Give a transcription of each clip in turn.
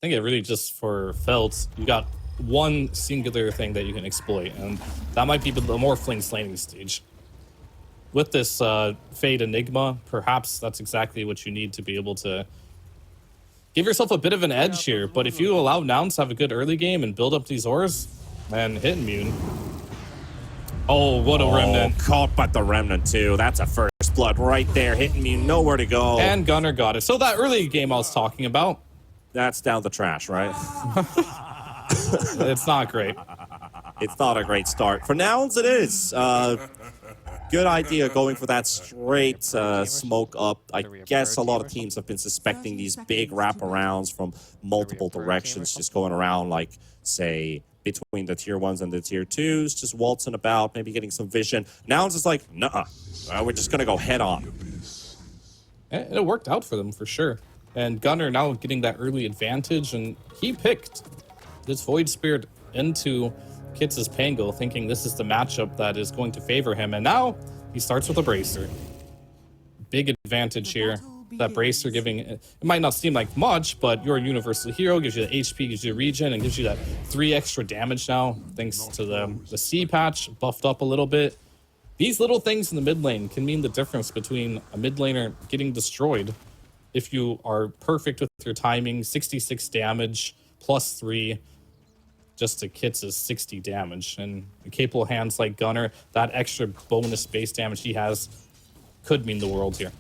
think it really just for Felt, you got one singular thing that you can exploit, and that might be the Morphling laning stage. With this Fade Enigma, perhaps that's exactly what you need to be able to give yourself a bit of an edge here. But if you allow nouns to have a good early game and build up these ores, and hit immune. Oh, what a remnant. Caught by the remnant too. That's a first blood right there. Hitting me, nowhere to go. And Gunner got it. So that early game I was talking about. That's down the trash, right? It's not great. It's not a great start. For nouns, it is. Good idea going for that straight smoke up. I guess a lot of teams have been suspecting these big wraparounds from multiple directions, just going around, like, say, between the tier 1s and the tier 2s, just waltzing about, maybe getting some vision. Nouns is like, nuh-uh, we're just going to go head on. And it worked out for them, for sure. And Gunner now getting that early advantage, and he picked this Void Spirit into Kits' Pango, thinking this is the matchup that is going to favor him. And now he starts with a Bracer. Big advantage here. That Bracer giving, it might not seem like much, but you're a universal hero, gives you the HP, gives you regen, and gives you that 3 extra damage now, thanks to the C patch, buffed up a little bit. These little things in the mid lane can mean the difference between a mid laner getting destroyed if you are perfect with your timing. 66 damage, plus 3, just to Kits' 60 damage. And capable hands like Gunner, that extra bonus base damage he has could mean the world here.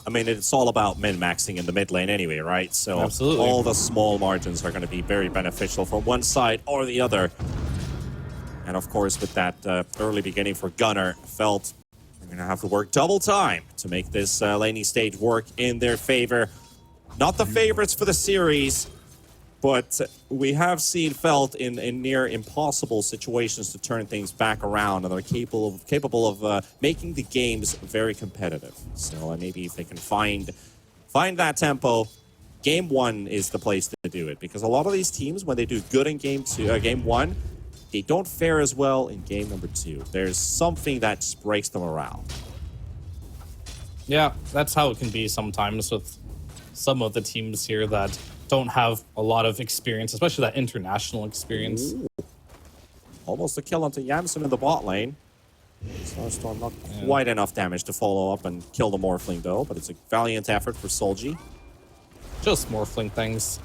I mean, it's all about min-maxing in the mid lane anyway, right? So absolutely, all the small margins are going to be very beneficial from one side or the other. And of course, with that early beginning for Gunner, Felt they're going to have to work double time to make this laning stage work in their favor. Not the favorites for the series, but we have seen Felt in near impossible situations to turn things back around, and they're capable of making the games very competitive. So maybe if they can find that tempo, game 1 is the place to do it, because a lot of these teams, when they do good in game 1, they don't fare as well in game number 2. There's something that just breaks the morale. Yeah, that's how it can be sometimes with some of the teams here that don't have a lot of experience, especially that international experience. Ooh. Almost a kill onto Yamsun in the bot lane. Starstorm not quite enough damage to follow up and kill the Morphling though, but it's a valiant effort for Solji. Just Morphling things.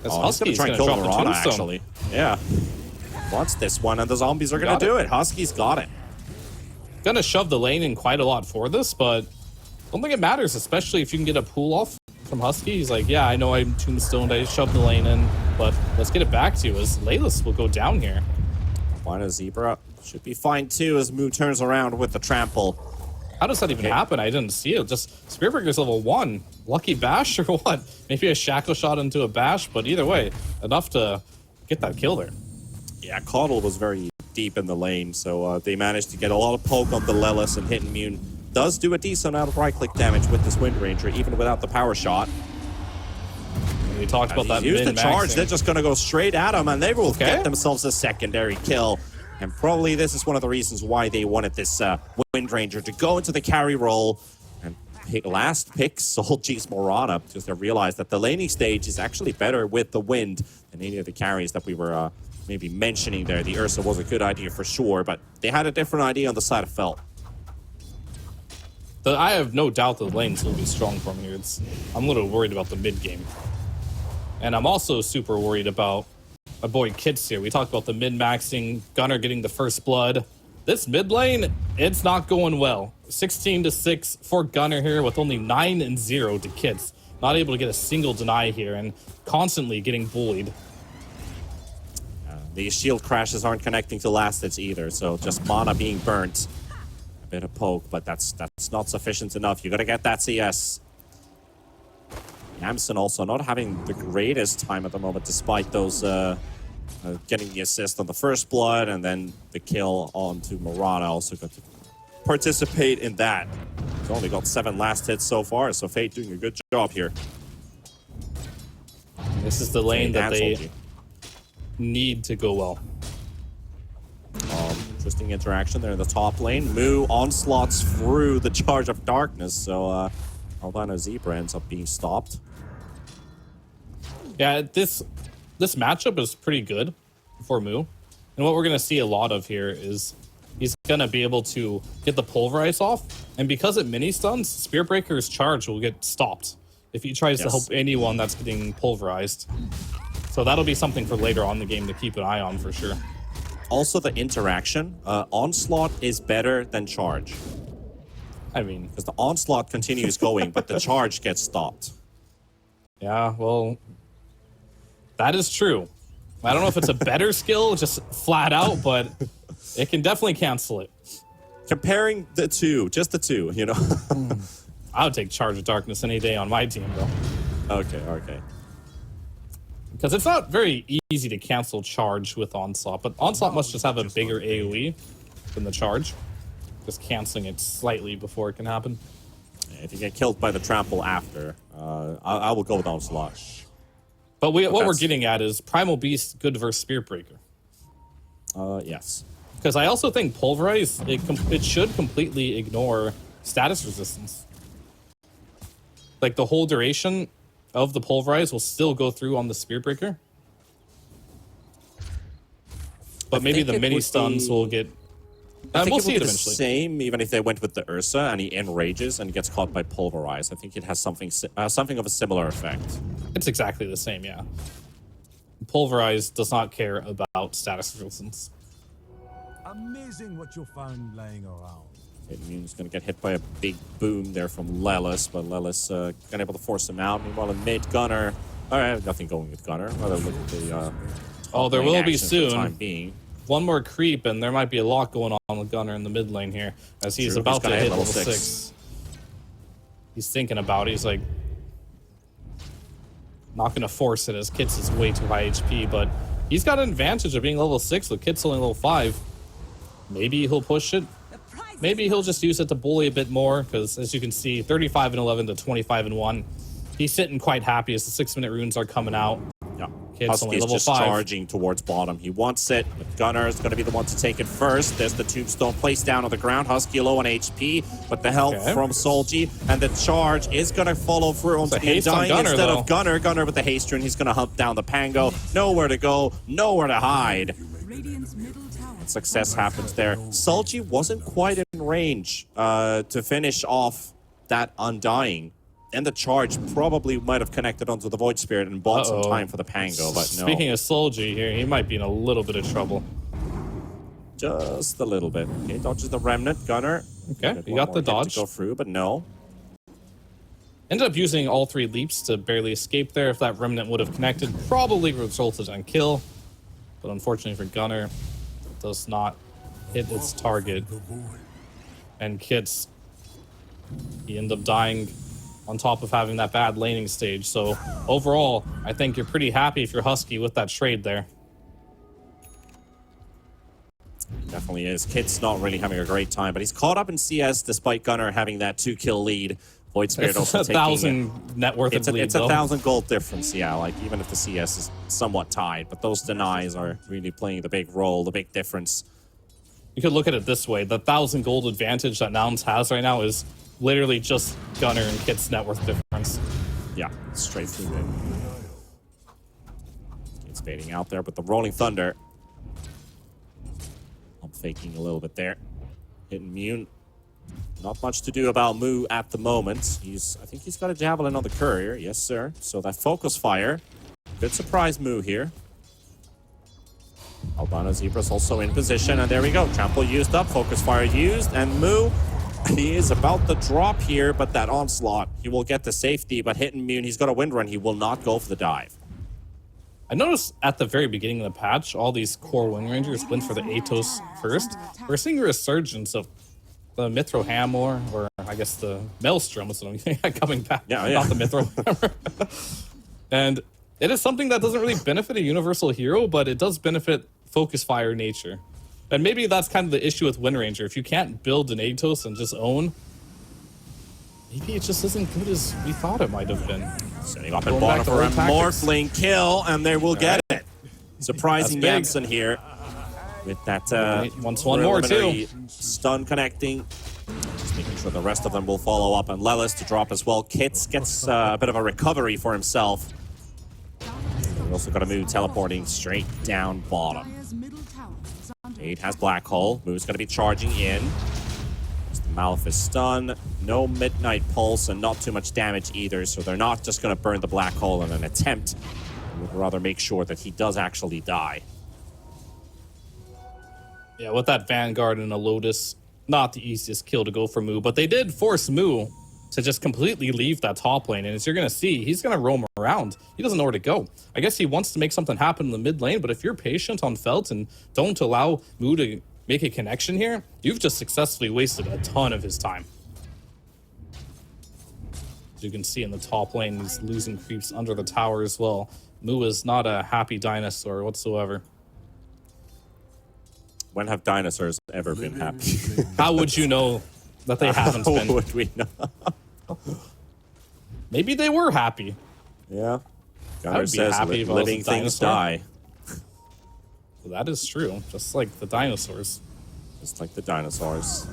He's gonna try and kill the Mirana, actually. Yeah. Wants this one, and the zombies are gonna do it. Husky's got it. Gonna shove the lane in quite a lot for this, but I don't think it matters, especially if you can get a pull off from Husky. He's like, yeah, I know I'm tombstoned, I shoved the lane in, but let's get it back to you as Laylis will go down here. Albino Zebra should be fine too as Moo turns around with the trample. How does that even happen? I didn't see it. Just Spearbreaker's level 1. Lucky bash or what? Maybe a shackle shot into a bash, but either way, enough to get that kill there. Yeah, Coddle was very deep in the lane, so they managed to get a lot of poke on the Lelis, and Hit Immune does do a decent amount of right-click damage with this Wind Ranger, even without the power shot. And we talked about that. Use the charge, they're just going to go straight at him, and they will get themselves a secondary kill. And probably this is one of the reasons why they wanted this Wind Ranger to go into the carry role and last pick Solji's Morana, because they realized that the laning stage is actually better with the wind than any of the carries that we were maybe mentioning there. The Ursa was a good idea for sure, but they had a different idea on the side of Felt. I have no doubt the lanes will be strong from here. I'm a little worried about the mid game. And I'm also super worried about my boy Kits here. We talked about the min-maxing, Gunner getting the first blood. This mid lane, it's not going well. 16-6 for Gunner here with only 9-0 to Kits. Not able to get a single deny here and constantly getting bullied. These shield crashes aren't connecting to last hits either, so just mana being burnt. A bit of poke, but that's not sufficient enough. You gotta get that CS. Yamson also not having the greatest time at the moment, despite those getting the assist on the first blood and then the kill onto Morana. Also got to participate in that. He's only got 7 last hits so far, so Fate doing a good job here. This is the lane that they need to go well. Interesting interaction there in the top lane. Moo onslaughts through the charge of darkness, so Albino Zebra ends up being stopped. Yeah, this matchup is pretty good for Moo. And what we're going to see a lot of here is he's going to be able to get the pulverize off. And because it mini stuns, Spear Breaker's charge will get stopped if he tries to help anyone that's getting pulverized. So that'll be something for later on in the game to keep an eye on for sure. Also, the interaction. Onslaught is better than charge. I mean, because the onslaught continues going, but the charge gets stopped. Yeah, well, that is true. I don't know if it's a better skill, just flat out, but it can definitely cancel it. Comparing the two, just the two, you know. I would take Charge of Darkness any day on my team, though. Okay. Because it's not very easy to cancel Charge with Onslaught, but Onslaught must just have a bigger AoE than the Charge. Just canceling it slightly before it can happen. If you get killed by the trample after, I will go with Onslaught. But what we're getting at is Primal Beast good versus Spear Breaker. Yes. Because I also think Pulverize, it should completely ignore status resistance. Like the whole duration of the Pulverize will still go through on the Spear Breaker. But maybe the mini stuns will get... I think we'll it see would it be the eventually. same, even if they went with the Ursa and he enrages and gets caught by Pulverize. I think it has something of a similar effect. It's exactly the same, yeah. Pulverize does not care about status resistance. Amazing what you found laying around. Immune's going to get hit by a big boom there from Lelis, but Lelis able to force him out. Meanwhile, in mid, Gunner. All right, nothing going with Gunner. Rather look at the. Oh, there will be soon. For the time being. One more creep, and there might be a lot going on with Gunner in the mid lane here, as he's about to hit level 6. He's thinking about it. He's like, not going to force it as Kits is way too high HP, but he's got an advantage of being level 6 with Kits only level 5. Maybe he'll push it. Maybe he'll just use it to bully a bit more, because as you can see, 35 and 11 to 25 and 1. He's sitting quite happy as the 6-minute runes are coming out. Yeah. Kid's only Husky's level just 5. charging towards bottom. He wants it, but Gunner is going to be the one to take it first. There's the tombstone placed down on the ground. Husky low on HP, but the help from Solji, and the charge is going to follow through onto the Undying instead of Gunner. Gunner with the haste rune. He's going to hunt down the Pango. Nowhere to go, nowhere to hide. And success happens there. Solji wasn't quite in range to finish off that Undying. And the charge probably might have connected onto the Void Spirit and bought some time for the Pango, but no. Speaking of Solji here, he might be in a little bit of trouble. Just a little bit. Okay, dodges the Remnant. Gunner. Okay, he got the dodge. To go through, but no. Ended up using all 3 leaps to barely escape there. If that Remnant would have connected, probably resulted in kill. But unfortunately for Gunner, it does not hit its target. And Kits, he ended up dying on top of having that bad laning stage. So overall, I think you're pretty happy if you're Husky with that trade there. Definitely is. Kit's not really having a great time, but he's caught up in CS despite Gunner having that 2-kill lead. Void Spirit also taking 1,000 net worth of lead. It's 1,000 gold difference, yeah. Like even if the CS is somewhat tied, but those denies are really playing the big role, the big difference. You could look at it this way: the 1,000 gold advantage that Nouns has right now is literally just Gunner and Kit's net worth difference. Yeah, straight through it. It's baiting out there, but the Rolling Thunder. I'm faking a little bit there. Hitting Immune. Not much to do about Moo at the moment. I think he's got a Javelin on the Courier. Yes, sir. So that Focus Fire. Good surprise Moo here. Albano Zebra's also in position, and there we go. Trample used up, Focus Fire used, and Moo, he is about to drop here, but that Onslaught, he will get the safety, but hit Immune, he's got a Wind Run, he will not go for the dive. I noticed at the very beginning of the patch, all these core Wing Rangers went for the Atos first. We're seeing a resurgence of the Mithro Hammer, or I guess the Maelstrom is coming back. Yeah. Not the Mithro Hammer. And it is something that doesn't really benefit a universal hero, but it does benefit Focus Fire nature. And maybe that's kind of the issue with Wind Ranger. If you can't build an Atos and just own, maybe it just isn't good as we thought it might have been. Setting up in bottom for a Morphling kill, and they will get it. Surprising Jansen here with that wants one more too. Stun connecting. Just making sure the rest of them will follow up, and Lelis to drop as well. Kits gets a bit of a recovery for himself. We also got a Moo teleporting straight down bottom. Jade has Black Hole. Moo's going to be charging in. There's the Malefice stun. No Midnight Pulse and not too much damage either, so they're not just going to burn the Black Hole in an attempt. They would rather make sure that he does actually die. Yeah, with that Vanguard and a Lotus, not the easiest kill to go for Moo, but they did force Moo to just completely leave that top lane. And as you're going to see, he's going to roam around. He doesn't know where to go. I guess he wants to make something happen in the mid lane, but if you're patient on Felt and don't allow Moo to make a connection here, you've just successfully wasted a ton of his time. As you can see in the top lane, he's losing creeps under the tower as well. Moo is not a happy dinosaur whatsoever. When have dinosaurs ever been happy? How would you know that they haven't been? How would we know? Maybe they were happy. Yeah. I Gunnar would be says happy if I was a living things dinosaur. die. Well, that is true, just like the dinosaurs. Just like the dinosaurs.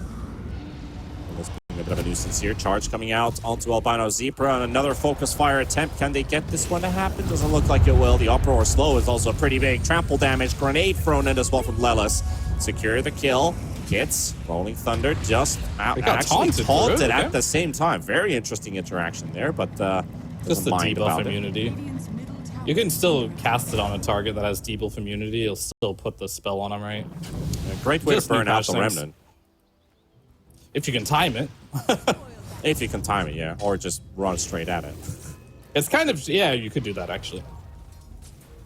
Almost being a bit of a nuisance here. Charge coming out onto Albino Zebra and another focus fire attempt. Can they get this one to happen? Doesn't look like it will. The Uproar Slow is also pretty big. Trample damage. Grenade thrown in as well from Lelis. Secure the kill. Kits, Rolling Thunder just actually taunted at the same time. Very interesting interaction there, but just the mind debuff about immunity. You can still cast it on a target that has debuff immunity. You'll still put the spell on him, right? A great way Just to burn new out the patch things. Remnant. If you can time it. If you can time it, yeah. Or just run straight at it. It's kind of, yeah, you could do that actually.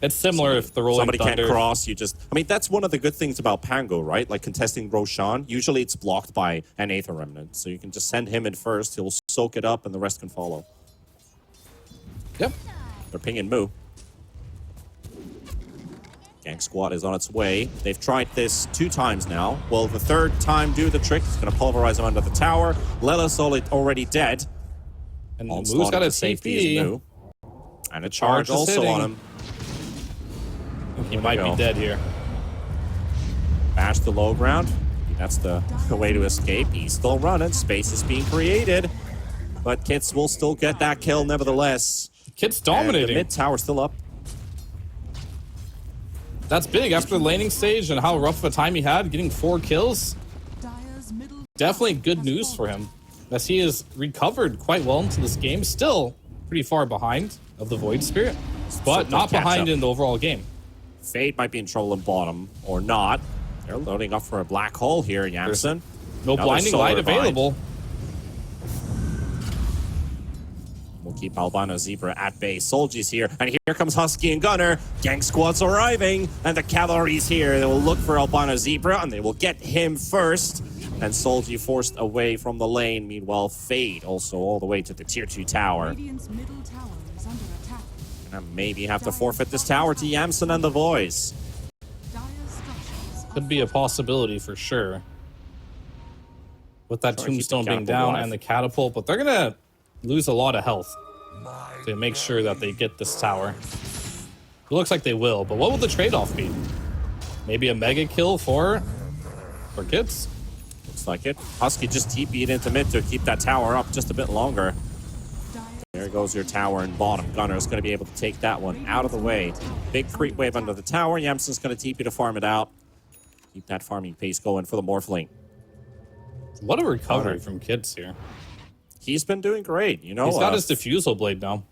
It's similar if the Rolling Somebody Thunder... can't cross, you just... I mean, that's one of the good things about Pango, right? Like contesting Roshan, usually it's blocked by an Aether Remnant. So you can just send him in first, he'll soak it up, and the rest can follow. Yep. They're pinging Moo. Gang Squad is on its way. They've tried this 2 times now. Well, the 3rd time do the trick. It's going to pulverize him under the tower. Lelis already dead. And Moo's Moo's got a safety. TP. And a charge is also hitting. on him. He might be dead here. Bash the low ground. That's the way to escape. He's still running. Space is being created. But Kits will still get that kill nevertheless. Kid's And dominating. the mid tower still up. That's big after the laning stage and how rough of a time he had, getting 4 kills. Definitely good news for him, as he has recovered quite well into this game. Still pretty far behind of the Void Spirit, but not behind in the overall game. Fade might be in trouble in bottom, or not. They're loading up for a black hole here, Yamson. No blinding light available. We'll keep Albino Zebra at bay. Soldiers here, and here comes Husky and Gunner. Gang Squad's arriving, and the cavalry's here. They will look for Albino Zebra, and they will get him first. And Solji forced away from the lane. Meanwhile, Fade also all the way to the tier 2 tower. Radiant's middle tower is under attack. And maybe have to forfeit this tower to Yamson and the boys. Dire structures Could be a possibility for sure. With that Trying to keep the tombstone being catapult down alive. and the catapult, but they're gonna lose a lot of health to make sure that they get this tower. It looks like they will, but what will the trade-off be? Maybe a mega kill for Kits? Looks like it. Husky just TP'd into mid to keep that tower up just a bit longer. There goes your tower in bottom. Gunner's going to be able to take that one out of the way. Big creep wave under the tower. Yamson's going to TP to farm it out. Keep that farming pace going for the Morphling. What a recovery from Kits here. He's been doing great, you know. He's got his diffusal blade now.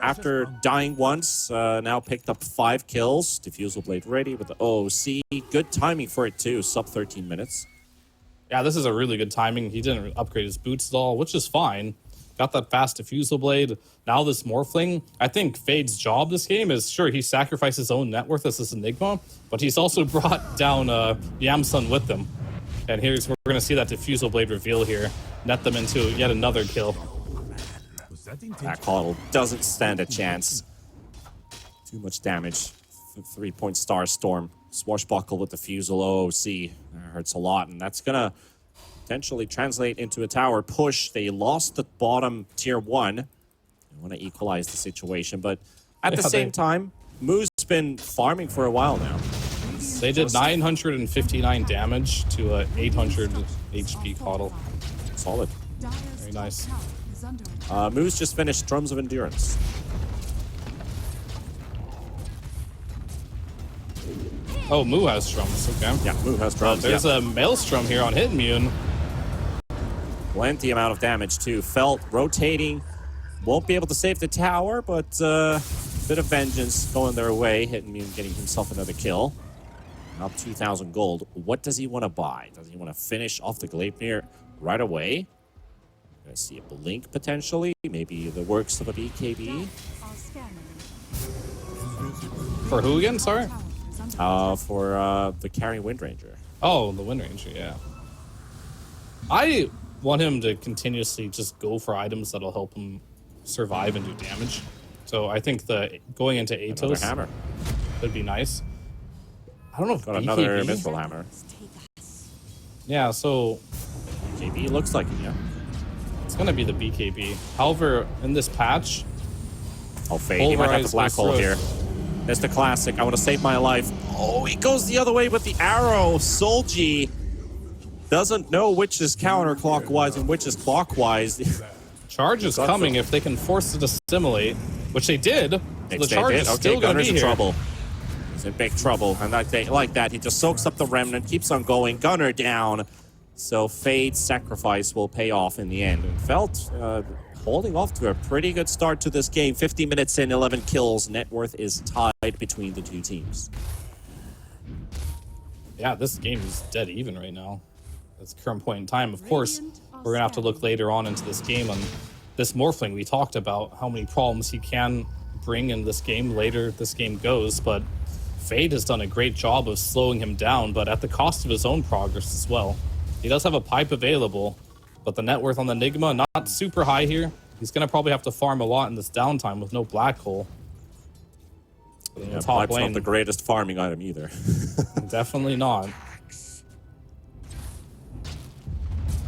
After dying once, now picked up 5 kills. Diffusal blade ready with the OC. Good timing for it too. Sub 13 minutes. Yeah, this is a really good timing. He didn't upgrade his boots at all, which is fine. Got that fast diffusal blade. Now this Morphling. I think Fade's job this game is, sure, he sacrificed his own net worth as this Enigma, but he's also brought down Yamsun with him. And we're going to see that diffusal blade reveal here. Net them into yet another kill. That Coddle doesn't stand a chance. Too much damage. 3-point star storm. Swashbuckle with the Fusel OOC. That hurts a lot, and that's going to potentially translate into a tower push. They lost the bottom tier 1. They want to equalize the situation, but at the same time, Moo's been farming for a while now. They did 959 damage to a 800 HP Coddle. Solid. Very nice. is under attack. Moo's just finished Drums of Endurance. Oh, Moo has strums. Okay. Yeah, Moo has drums. There's a Maelstrom here on Hitmune. Plenty amount of damage too. Felt rotating. Won't be able to save the tower, but bit of vengeance going their way. Hitmune getting himself another kill. Up 2,000 gold. What does he want to buy? Does he want to finish off the Gleipnir right away? Gonna see a blink potentially. Maybe the works of a BKB. Are scanning. For who again? Sorry. For the carry Wind Ranger. Oh, the Wind Ranger, yeah. I want him to continuously just go for items that'll help him survive and do damage. So I think the going into Another Atos hammer. would be nice. I don't know if Got BKB... another Mithril hammer. Yeah, so JB looks like it, yeah. it's gonna be the BKB. However, in this patch, Oh, Fade. He might have the Pulverize black goes hole through here. it. That's the classic. I want to save my life. Oh, he goes the other way with the arrow. Solji doesn't know which is counterclockwise and which is clockwise. charge is coming if they can force it to assimilate, which they did. So the charge is Okay, still gonna Gunner's be in here. trouble. He's in big trouble. And like that, he just soaks up the remnant, keeps on going. Gunner down. So Fade's sacrifice will pay off in the end. And Felt holding off to a pretty good start to this game. 50 minutes in, 11 kills. Net worth is tied between the two teams. Yeah, this game is dead even right now. That's the current point in time. Of course, we're gonna have to look later on into this game on this Morphling. We talked about how many problems he can bring in this game later this game goes, but Fade has done a great job of slowing him down, but at the cost of his own progress as well. He does have a pipe available, but the net worth on the Enigma, not super high here. He's gonna probably have to farm a lot in this downtime with no black hole. Yeah, top pipe's lane, not the greatest farming item either. definitely not.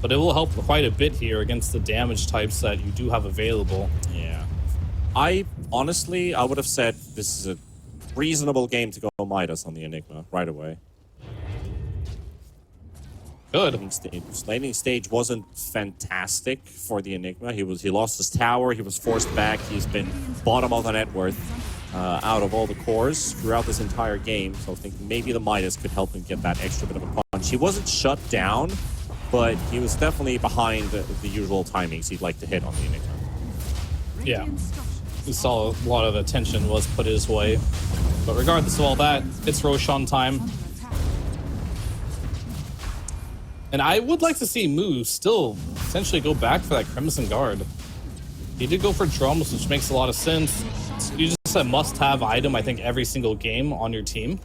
But it will help quite a bit here against the damage types that you do have available. Yeah. I would have said this is a reasonable game to go Midas on the Enigma right away. Good. Laning stage wasn't fantastic for the Enigma. He lost his tower. He was forced back. He's been bottom of the net worth out of all the cores throughout this entire game. So I think maybe the Midas could help him get that extra bit of a punch. He wasn't shut down, but he was definitely behind the usual timings he'd like to hit on the Enigma. Yeah. We saw a lot of attention was put his way. But regardless of all that, it's Roshan time. And I would like to see Moo still essentially go back for that Crimson Guard. He did go for drums, which makes a lot of sense. You just a must-have item, I think, every single game on your team.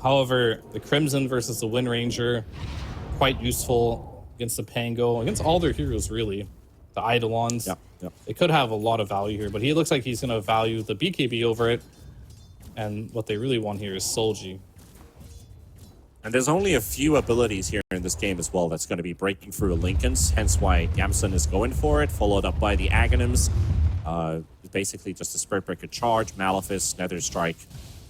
However, the Crimson versus the Wind Ranger, quite useful against the Pango, against all their heroes, really. The Eidolons. Yep. It could have a lot of value here, but he looks like he's going to value the BKB over it. And what they really want here is Solji. And there's only a few abilities here in this game as well that's going to be breaking through Lincoln's, hence why Yamson is going for it, followed up by the Aghanims. Basically just a Spirit Breaker charge, Malefice, Nether Strike,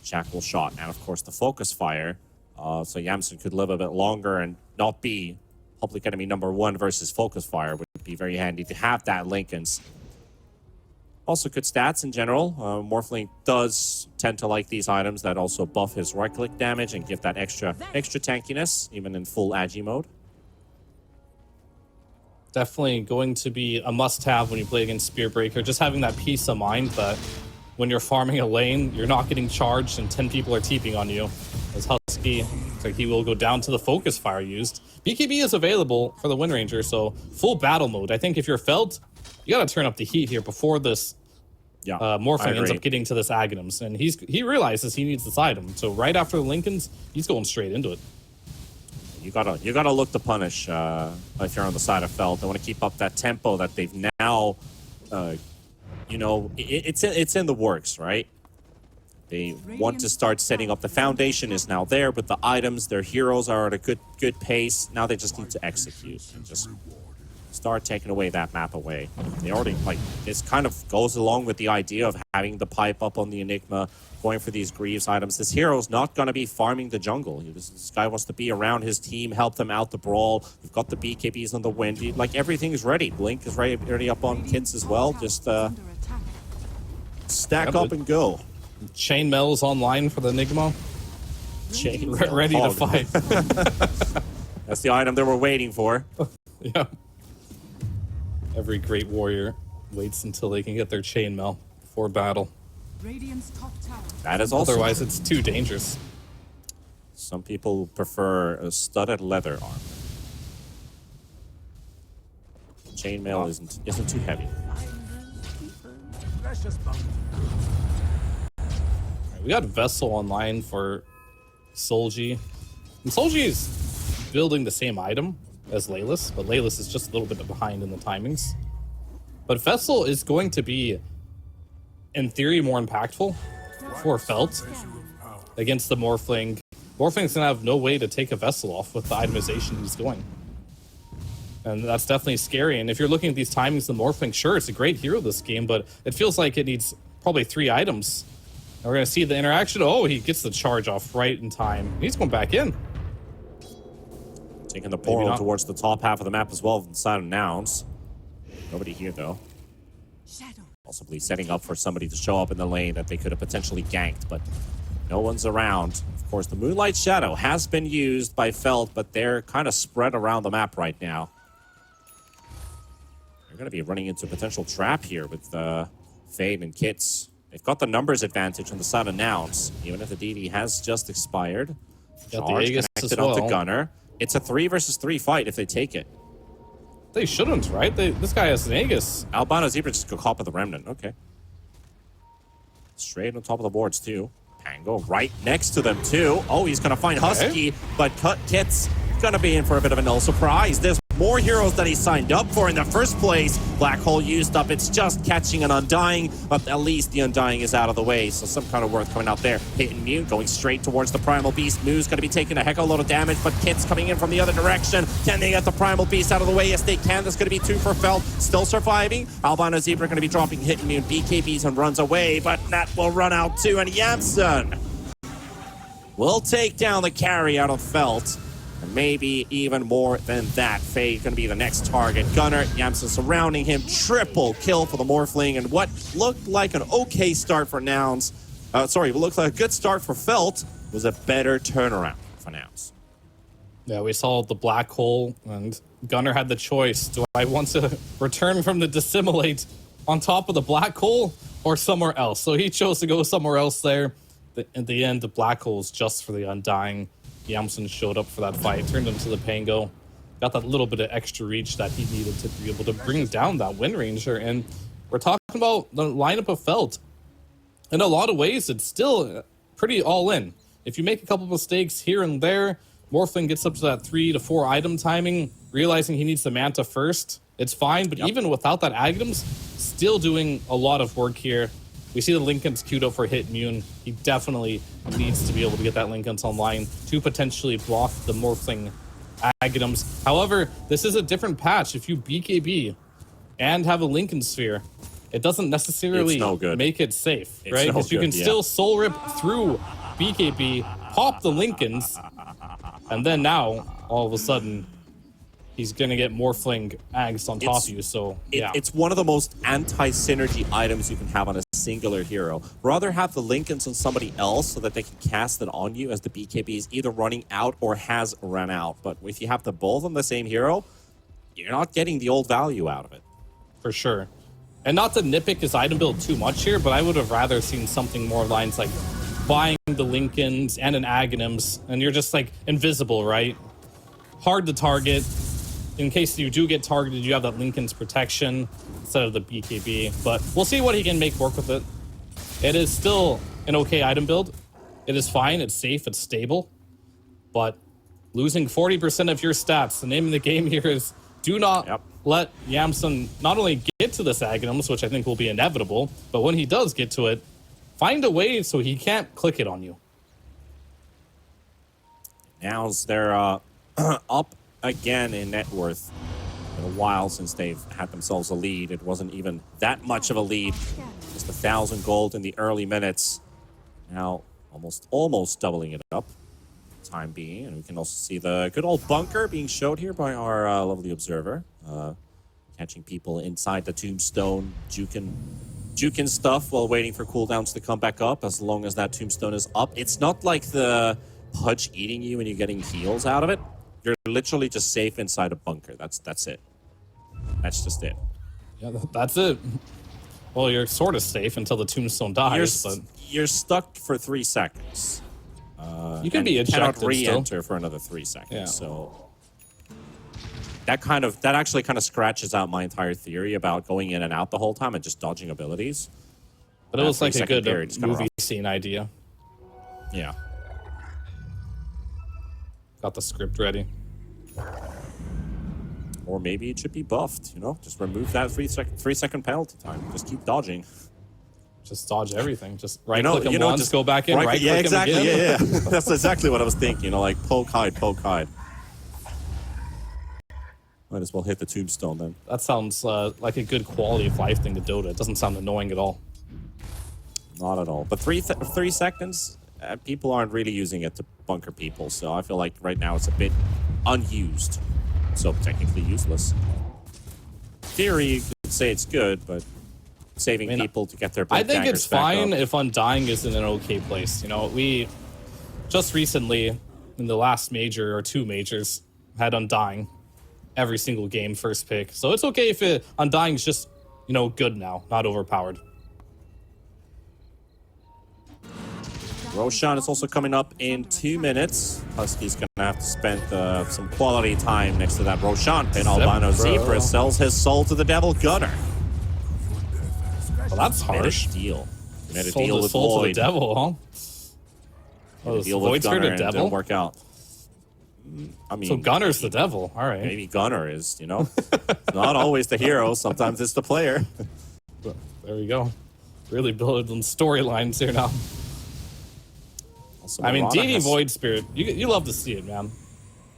Shackle Shot, and of course the Focus Fire. So Yamson could live a bit longer and not be Public Enemy #1 versus Focus Fire. Would be very handy to have that Lincoln's. Also good stats in general. Morphling does tend to like these items that also buff his right-click damage and give that extra tankiness, even in full Agi mode. Definitely going to be a must-have when you play against Spearbreaker. Just having that peace of mind that when you're farming a lane, you're not getting charged and 10 people are TPing on you. As Husky, looks like he will go down to the Focus Fire used. BKB is available for the Wind Ranger, so full battle mode. I think if you're Felt, you got to turn up the heat here before this Morphling ends up getting to this Aghanims. And he realizes he needs this item. So right after the Lincolns, he's going straight into it. You gotta look to punish if you're on the side of Felt. They want to keep up that tempo that they've now, it's in the works, right? They want to start setting up. The foundation is now there with the items. Their heroes are at a good pace. Now they just need to execute and just start taking away that map away. They already, this kind of goes along with the idea of having the pipe up on the Enigma, going for these Greaves items. This hero's not going to be farming the jungle. This guy wants to be around his team, help them out the brawl. We've got the BKBs on the wind. Everything's ready. Blink is ready up on Kids as well. Just stack up and go. Chainmail's online for the Enigma. Chainmail Ready to hog. fight. That's the item they were waiting for. Yeah. Every great warrior waits until they can get their chainmail before battle. Radiant's top tower. That is also Otherwise, it's too dangerous. some people prefer a studded leather armor. Chainmail isn't too heavy. Precious bounty. We got Vessel online for Solji. And Solji is building the same item as Laylis, but Laylis is just a little bit behind in the timings. But Vessel is going to be, in theory, more impactful for Felt against the Morphling. Morphling's gonna have no way to take a Vessel off with the itemization he's going. And that's definitely scary. And if you're looking at these timings, the Morphling, sure, it's a great hero this game, but it feels like it needs probably 3 items. And we're gonna see the interaction. Oh, he gets the charge off right in time. He's going back in. Taking the portal towards the top half of the map as well inside of nouns. Nobody here though. Shadow. Possibly setting up for somebody to show up in the lane that they could have potentially ganked, but no one's around. Of course, the Moonlight Shadow has been used by Felt, but they're kind of spread around the map right now. They're going to be running into a potential trap here with Fade and Kits. They've got the numbers advantage on the side of nouns, even if the DD has just expired. Got the Charge Aegis connected as well. up to Gunner. It's a 3 versus 3 fight if they take it. They shouldn't, right? This guy has an Aegis. Albino Zebra just go cop of the Remnant. Okay. Straight on top of the boards, too. Pango right next to them, too. Oh, he's going to find Husky, but Kit's going to be in for a bit of a null surprise. There's more heroes that he signed up for in the first place. Black Hole used up. It's just catching an Undying, but at least the Undying is out of the way, so some kind of worth coming out there. Hitting Mute, going straight towards the Primal Beast. Moo's going to be taking a heck of a lot of damage, but Kit's coming in from the other direction. Can they get the Primal Beast out of the way? Yes, they can. That's going to be 2 for Felt. Still surviving. Albino Zebra going to be dropping Hit Mute. BKBs and runs away, but that will run out too, and Yamson will take down the carry out of Felt. And maybe even more than that. Fade going to be the next target. Gunner, Yamson surrounding him. Triple kill for the Morphling. And what looked like an okay start for Nouns, what looked like a good start for Felt, was a better turnaround for Nouns. Yeah, we saw the Black Hole, and Gunner had the choice. Do I want to return from the Dissimulate on top of the Black Hole or somewhere else? So he chose to go somewhere else there. In the end, the Black Hole is just for the Undying. Yamson showed up for that fight, turned into the Pango, got that little bit of extra reach that he needed to be able to bring down that Wind Ranger. And we're talking about the lineup of Felt. In a lot of ways, it's still pretty all in. If you make a couple mistakes here and there, Morphling gets up to that 3 to 4 item timing, realizing he needs the Manta first. It's fine, but even without that items, still doing a lot of work here. We see the Lincoln's queued up for Hit Immune. He definitely needs to be able to get that Lincoln's online to potentially block the Morphling Aghanim's. However, this is a different patch. If you BKB and have a Lincoln Sphere, it doesn't necessarily make it safe, right? Because you can still Soul Rip through BKB, pop the Lincolns, and then now, all of a sudden, he's going to get Morphling Ags on top of you, so yeah. It's one of the most anti-synergy items you can have on a singular hero. Rather have the Lincolns on somebody else so that they can cast it on you as the BKB is either running out or has run out. But if you have them both on the same hero, you're not getting the old value out of it. For sure. And not to nitpick his item build too much here, but I would have rather seen something more lines like buying the Lincolns and an Aghanim's, and you're just like invisible, right? Hard to target. In case you do get targeted, you have that Lincoln's protection instead of the BKB. But we'll see what he can make work with it. It is still an okay item build. It is fine, it's safe, it's stable. But losing 40% of your stats, the name of the game here is do not let Yamson not only get to this Aghanim's, which I think will be inevitable, but when he does get to it, find a way so he can't click it on you. Now's they're up again in net worth. Been a while since they've had themselves a lead. It wasn't even that much of a lead. Just 1,000 gold in the early minutes. Now almost doubling it up. Time being, and we can also see the good old bunker being showed here by our lovely observer, catching people inside the tombstone, juking stuff while waiting for cooldowns to come back up. As long as that tombstone is up, it's not like the Pudge eating you and you're getting heals out of it, you're literally just safe inside a bunker. That's it. That's just it. Yeah, that's it. Well, you're sort of safe until the tombstone dies, but you're stuck for 3 seconds. you can be and you cannot ejected re-enter still. for another 3 seconds. Yeah. So that actually kind of scratches out my entire theory about going in and out the whole time and just dodging abilities. But it was like a 3-second good period is kinda movie rough. scene idea. Yeah. Got the script ready. Or maybe it should be buffed, you know? Just remove that 3-second penalty time. Just keep dodging. Just dodge everything. Just right click him once, just go back in, right yeah, click exactly. him again. Yeah. That's exactly what I was thinking. You know, like poke, hide, poke, hide. Might as well hit the tombstone then. That sounds like a good quality of life thing to Dota. It doesn't sound annoying at all. Not at all. But 3 seconds, people aren't really using it to bunker people. So I feel like right now it's a bit unused. So technically useless. Theory, you could say it's good, but saving people to get their I big think daggers it's back fine up. if Undying is in an okay place. You know, we just recently, in the last major or 2 majors, had Undying every single game first pick. So it's okay if Undying's just, you know, good now, not overpowered. Roshan is also coming up in 2 minutes. Husky's going to have to spend some quality time next to that Roshan pin. Albino Zebra sells his soul to the Devil Gunner. Well, that's harsh. Made a deal. Made a Sold deal his with soul to Void. the devil, huh? Made a deal Void's with for Gunner the and it devil? didn't work out. I mean, So Gunner's the devil. All right. maybe Gunner is, you know? It's not always the hero. Sometimes it's the player. There we go. Really building storylines here now. Also, I mean, Mirana DD has- Void Spirit, you love to see it, man.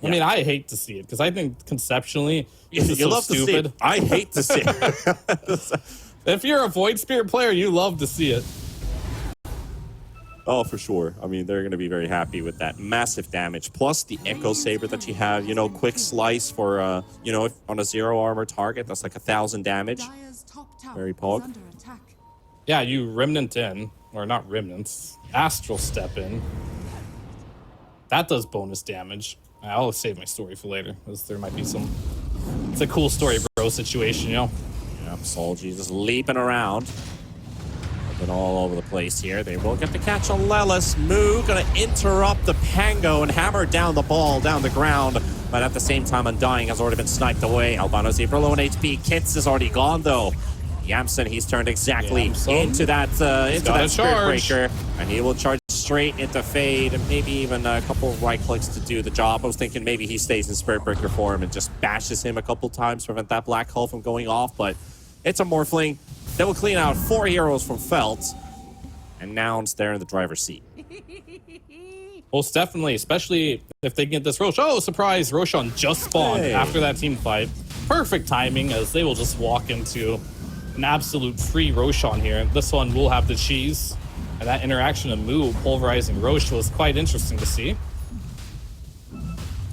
Yeah. I mean, I hate to see it because I think conceptually You, this is you so love stupid. to see it. I hate to see it. If you're a Void Spirit player, you love to see it. Oh, for sure. I mean, they're going to be very happy with that massive damage. Plus the Echo Saber that you have, you know, quick slice for, you know, if on a 0 armor target, that's like 1,000 damage. Dire's top tower Very is pog. under attack. Yeah, you Remnant in, or not Remnants, Astral Step in. That does bonus damage. I'll save my story for later, because there might be some... It's a cool story, bro, situation, you know? Yeah, Solji just leaping around. Been all over the place here. They will get the catch on Lelis. Moo gonna interrupt the Pango and hammer down the ball down the ground. But at the same time, Undying has already been sniped away. Albino Zebra low on HP. Kits is already gone though. Yamson, he's turned exactly into that Spirit Breaker. And he will charge straight into Fade and maybe even a couple of right clicks to do the job. I was thinking maybe he stays in Spirit Breaker form and just bashes him a couple times to prevent that black hole from going off. But it's a Morphling. That will clean out 4 heroes from Felt. And Nouns there in the driver's seat. Most definitely, especially if they get this Roshan. Oh, surprise, Roshan just spawned after that team fight. Perfect timing, as they will just walk into an absolute free Roshan here. This one will have the cheese. And that interaction of Moo pulverizing Rosh was quite interesting to see.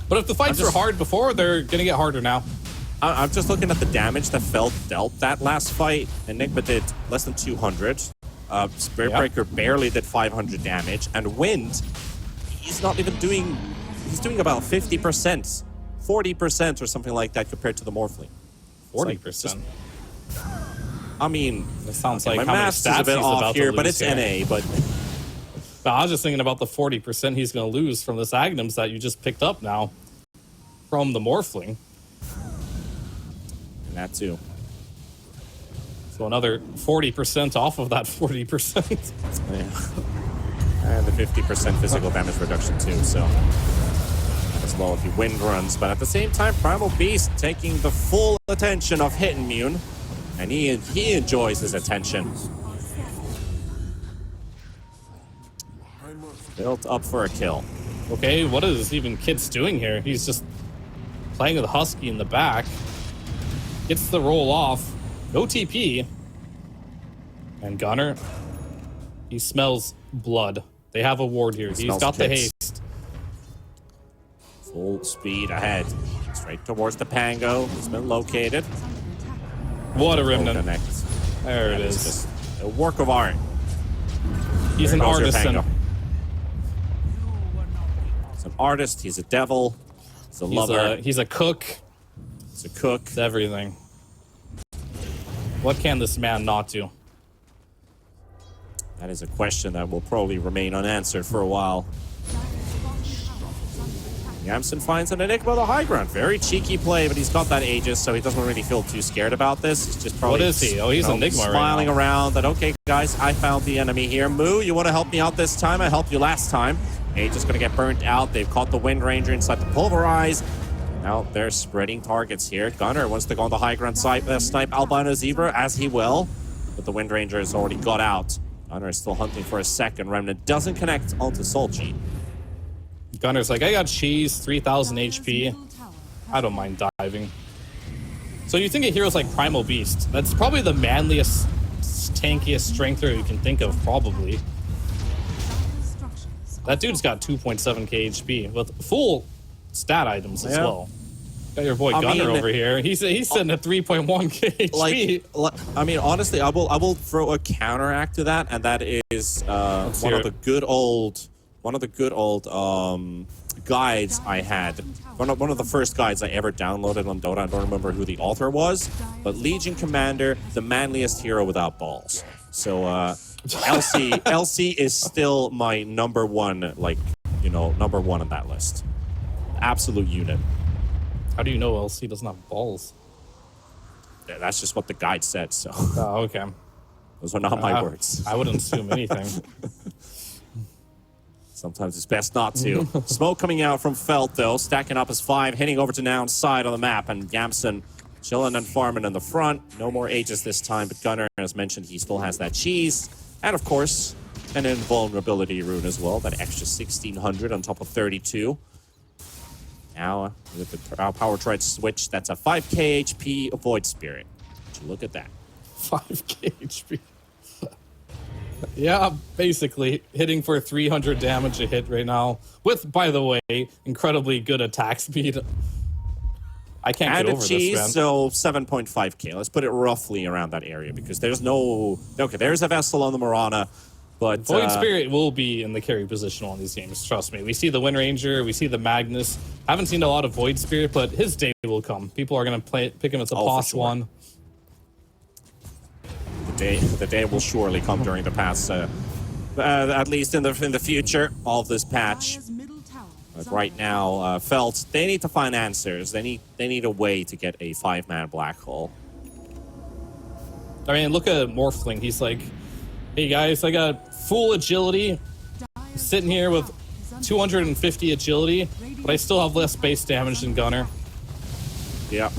But if the fights were hard before, they're going to get harder now. I'm just looking at the damage that Felt dealt that last fight. Enigma did less than 200. Spirit Breaker barely did 500 damage. And Wind, he's not even doing... He's doing about 50%, 40% or something like that compared to the Morphling. 40%. I mean, That sounds my like how many maths is stats a bit he's off about here, to but lose it's here. NA. But But I was just thinking about the 40% he's going to lose from this Agnums that you just picked up now from the Morphling. and that too. So another 40% off of that 40%. Yeah. And the 50% physical damage reduction too, so as well if he wind runs. But at the same time, Primal Beast taking the full attention of Hit Immune, and he enjoys his attention. Built up for a kill. Okay, what is even Kids doing here? He's just playing with Husky in the back. Gets the roll off. No TP. And Gunner, he smells blood. They have a ward here. He's Smells got the kits. haste. Full speed ahead. Straight towards the Pango. He's been located. What a Will remnant. connect. There it That is is. just a work of art. He's an There goes your artisan. Pango. an artist. He's a devil. He's a lover. He's a cook. He's a cook. It's everything. What can this man not do? That is a question that will probably remain unanswered for a while. Yamson finds an Enigma on the high ground. Very cheeky play, but he's got that Aegis, so he doesn't really feel too scared about this. He's just probably... What is he? Oh, he's Enigma right now. Smiling around that, okay, guys, I found the enemy here. Moo, you want to help me out this time? I helped you last time. Aegis going to get burnt out. They've caught the Wind Ranger inside the Pulverize. Now they're spreading targets here. Gunner wants to go on the high ground side, snipe Albino Zebra, as he will. But the Wind Ranger has already got out. Gunner is still hunting for a second. Remnant doesn't connect onto Solji. Gunner's like, I got cheese, 3,000 HP. I don't mind diving. So you think a hero's like Primal Beast. That's probably the manliest, tankiest strengther you can think of, probably. That dude's got 2.7k HP with full stat items as well. Got your boy Gunner over here. He's sitting at 3.1k HP. I mean, honestly, I will throw a counteract to that, and that is one of the good old guides I had. One of the first guides I ever downloaded on Dota. I don't remember who the author was, but Legion Commander, the manliest hero without balls. So LC is still my number one, number one on that list. Absolute unit. How do you know LC doesn't have balls? Yeah, that's just what the guide said, so. Oh, okay. Those are not my words. I wouldn't assume anything. Sometimes it's best not to. Smoke coming out from Felt, though, stacking up as 5, heading over to Noun's side on the map, and Yamson chilling and farming in the front. No more Aegis this time, but Gunner, as mentioned, he still has that cheese. And, of course, an invulnerability rune as well, that extra 1,600 on top of 32. Now, with the Power Tride switch, that's a 5k HP Void Spirit. Would you look at that? 5k HP. Yeah, basically hitting for 300 damage a hit right now. With, by the way, incredibly good attack speed. I can't get over cheese, this, man. So 7.5k. Let's put it roughly around that area because there's no... Okay, there's a Vessel on the Mirana, but... Void Spirit will be in the carry position on these games, trust me. We see the Wind Ranger, we see the Magnus. Haven't seen a lot of Void Spirit, but his day will come. People are going to pick him as a POS one. The day will surely come during the pass, at least in the future of this patch. But right now, Felt, they need to find answers. They need a way to get a 5-man black hole. I mean, look at Morphling. He's like, hey guys, I got full agility, sitting here with 250 agility, but I still have less base damage than Gunner. Yeah.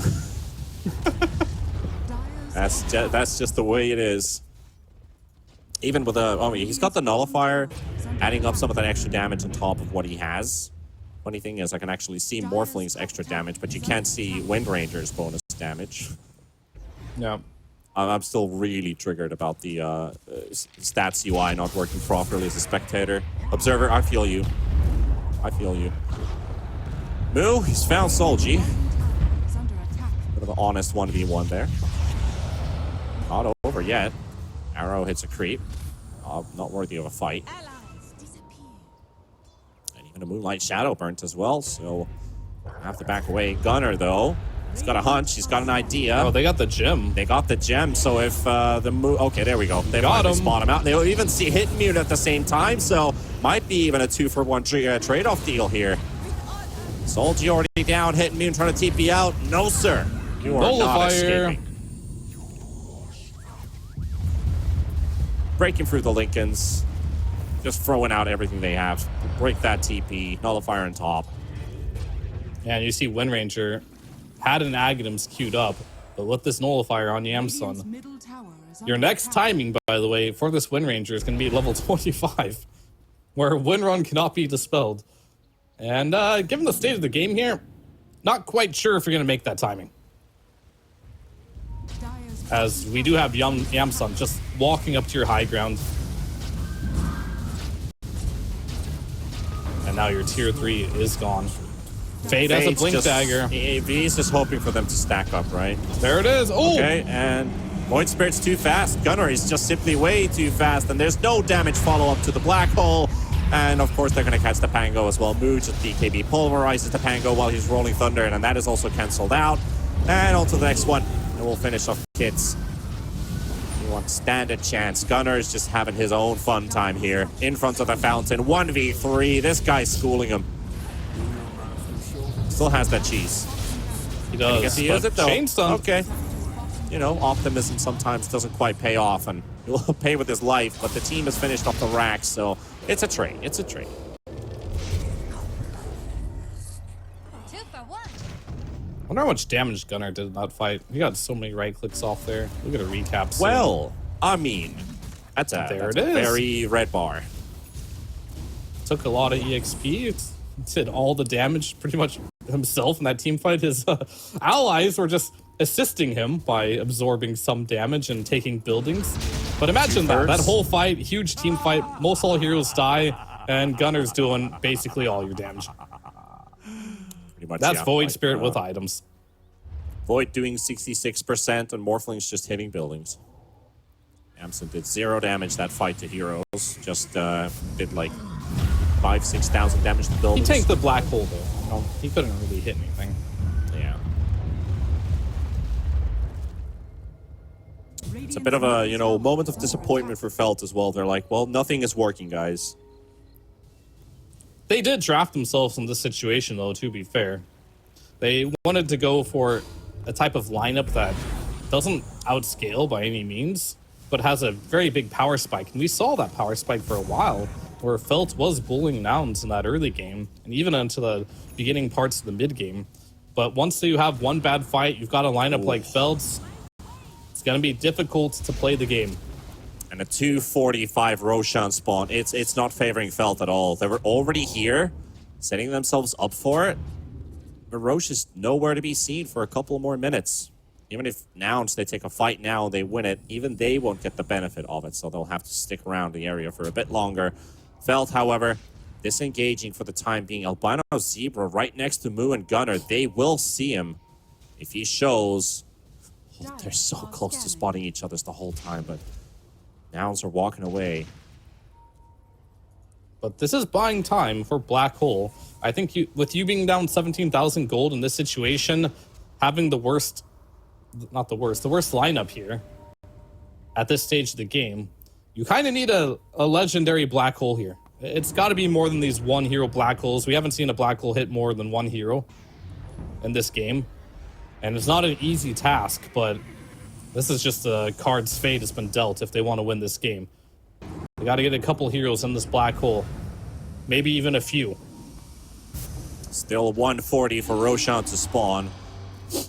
That's just the way it is. Even with he's got the nullifier, adding up some of that extra damage on top of what he has. Funny thing is, I can actually see Morphling's extra damage, but you can't see Wind Ranger's bonus damage. Yeah. I'm still really triggered about the stats UI not working properly as a spectator. Observer, I feel you. I feel you. Moo, he's found Solji. Bit of an honest 1v1 there. Not over yet. Arrow hits a creep. Not worthy of a fight. And even a Moonlight Shadow burnt as well, so have to back away. Gunner, though, he's got a hunch. He's got an idea. Oh, they got the gem. They got the gem, so if okay, there we go. They got him. Spawn him out. They'll even see hit and mute at the same time, so might be even a 2-for-1 trade-off deal here. Solji already down. Hit and mute trying to TP out. No, sir. You are not escaping. Breaking through the Lincolns, just throwing out everything they have. Break that TP, nullifier on top. Yeah, and you see Wind Ranger had an Aghanims queued up, but with this nullifier on Yamson, your next timing, by the way, for this Wind Ranger is going to be level 25, where Wind Run cannot be dispelled. And given the state of the game here, not quite sure if you're going to make that timing. As we do have Yamson just walking up to your high ground. And now your tier 3 is gone. Fade has a blink dagger. He's just hoping for them to stack up, right? There it is. Oh! Okay, and Void Spirit's too fast. Gunner is just simply way too fast, and there's no damage follow-up to the black hole. And of course, they're going to catch the Pango as well. Moo just BKB pulverizes the Pango while he's rolling Thunder, and that is also cancelled out. And on to the next one, and we'll finish off Kits. He won't stand a chance. Gunner is just having his own fun time here in front of the fountain. 1v3. This guy's schooling him. Still has that cheese. He does. I guess he is it though. Shane's done. Okay. You know, optimism sometimes doesn't quite pay off, and he'll pay with his life, but the team has finished off the racks, so it's a trade. It's a trade. 2 for 1. I wonder how much damage Gunnar did in that fight. He got so many right clicks off there. We'll get a recap soon. Well, I mean, that's a very red bar. Took a lot of EXP. Did all the damage pretty much himself in that team fight. His allies were just assisting him by absorbing some damage and taking buildings. But imagine that whole fight, huge team fight, most all heroes die, and Gunnar's doing basically all your damage. Pretty much, That's yeah, Void Spirit with items. Void doing 66% and Morphling's just hitting buildings. Amson did 0 damage that fight to heroes. Just did like 5,000-6,000 damage to He buildings. tanked the black hole though. You know, he couldn't really hit anything. Yeah. It's a bit of a, you know, moment of disappointment for Felt as well. They're like, well, nothing is working, guys. They did draft themselves in this situation, though, to be fair. They wanted to go for a type of lineup that doesn't outscale by any means, but has a very big power spike. And we saw that power spike for a while, where Felt was bullying nouns in that early game, and even into the beginning parts of the mid game. But once you have one bad fight, you've got a lineup like Felt's, it's going to be difficult to play the game. And a 245 Roshan spawn. It's not favoring Felt at all. They were already here, setting themselves up for it. But Roche is nowhere to be seen for a couple more minutes. Even if nouns, they take a fight now and they win it, even they won't get the benefit of it, so they'll have to stick around the area for a bit longer. Felt, however, disengaging for the time being. Albino Zebra right next to Moo and Gunner. They will see him if he shows. Oh, they're so close to spotting each other the whole time, but nouns are walking away. But this is buying time for Black Hole. I think with you being down 17,000 gold in this situation, having the worst lineup here at this stage of the game, you kind of need a legendary Black Hole here. It's got to be more than these one hero Black Holes. We haven't seen a Black Hole hit more than one hero in this game. And it's not an easy task, but this is just a card's fate has been dealt if they want to win this game. They got to get a couple heroes in this Black Hole. Maybe even a few. Still 140 for Roshan to spawn.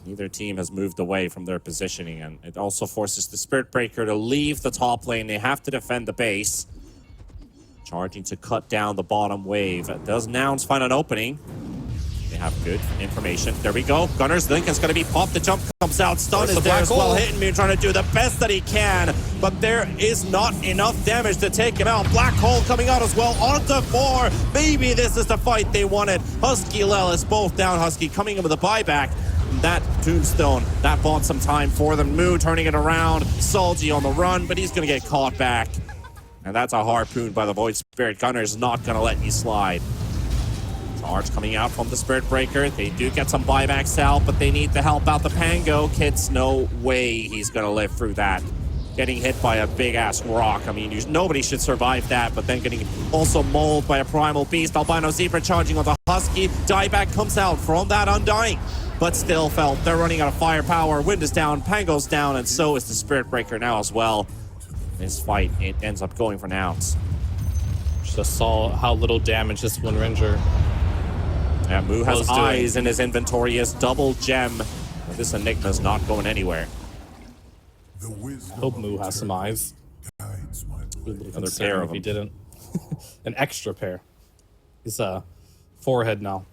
Neither team has moved away from their positioning, and it also forces the Spirit Breaker to leave the top lane. They have to defend the base. Charging to cut down the bottom wave. Does Nouns find an opening? They have good information. There we go. Gunner's Link is going to be popped. The jump comes out. Stun is there as well. Hitting me, trying to do the best that he can. But there is not enough damage to take him out. Black Hole coming out as well. Onto 4. Maybe this is the fight they wanted. Husky Lelis both down. Husky coming in with a buyback. That tombstone, that bought some time for them. Moo turning it around. Solji on the run, but he's going to get caught back. And that's a harpoon by the Void Spirit. Gunner's not going to let you slide. Charge coming out from the Spirit Breaker. They do get some buybacks out, but they need to help out the Pango. Kids, no way he's going to live through that. Getting hit by a big-ass rock. I mean, nobody should survive that, but then getting also mauled by a Primal Beast. Albino Zebra charging on the Husky. Dieback comes out from that Undying, but still Felt. They're running out of firepower. Wind is down, Pango's down, and so is the Spirit Breaker now as well. This fight, it ends up going for Nouns. Just saw how little damage this Wind Ranger. Yeah, Moo has eyes in his inventory. He has double gem. But this Enigma's not going anywhere. Hope Moo has some eyes. Another pair of if he them. didn't. An extra pair. He's a forehead now.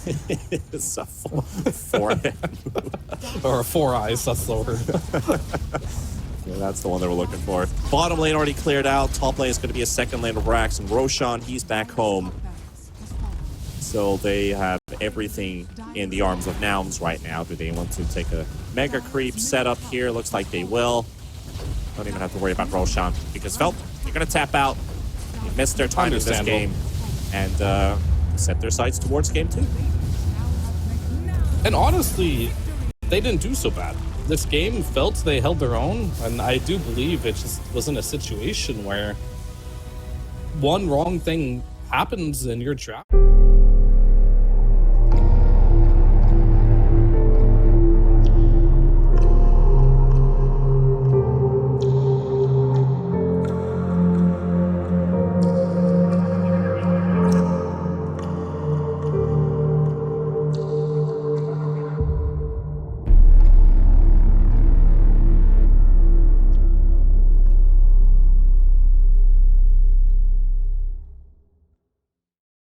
It's a forehead. Or 4 eyes, that's the word. Yeah, that's the one they were looking for. Bottom lane already cleared out. Top lane is going to be a second lane of Rax. And Roshan, he's back home. So they have everything in the arms of Nouns right now. Do they want to take a mega creep setup here? Looks like they will. Don't even have to worry about Roshan because Felt, you're going to tap out. They missed their time in this Understandable. game and set their sights towards game 2. And honestly, they didn't do so bad. This game felt they held their own, and I do believe it just wasn't a situation where one wrong thing happens in your draft.